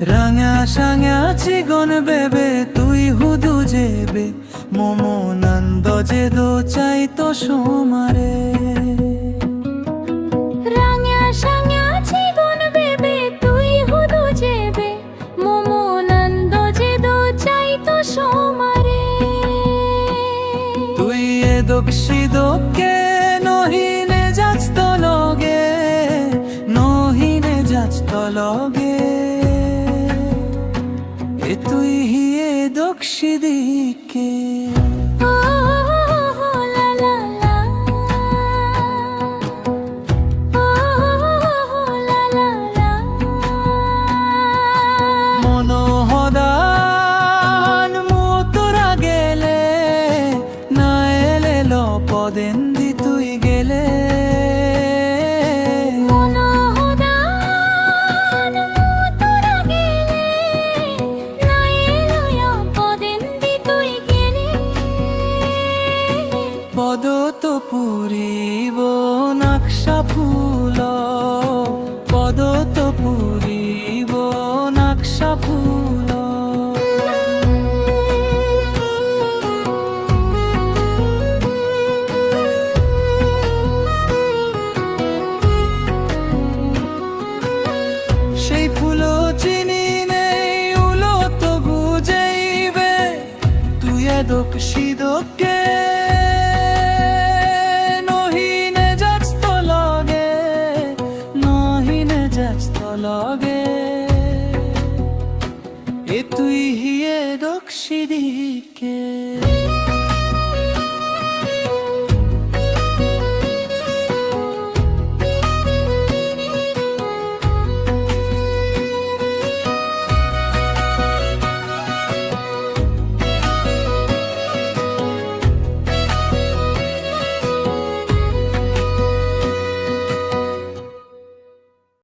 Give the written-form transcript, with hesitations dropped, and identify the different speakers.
Speaker 1: রাঙা সাঙা চিগন বেবে তুই হুদু যেবে মোমো নন্দ যে দো চাই তো সোমারে
Speaker 2: রাঙা সাঙা চিগন বেবে তুই হুদু যেবে মোমো নন্দ যে দো চাই তো সোমারে
Speaker 1: তুই এ দোক্ষি দোকে নহিনে যাচ তো লগে নহিনে যাচ তো লগে তুই হিয়ে দোক্ষি দিকে মনোহদান মোতরা গেলে না এলে লপদেন্দি তুই গেলে পদ তো পুরিব নাকশা ফুল পদ তো পুরিব নাকশা ফুল সেই ফুল চিনি নেই উলো তো বুঝেইবে তুই দোক্ষি দোকে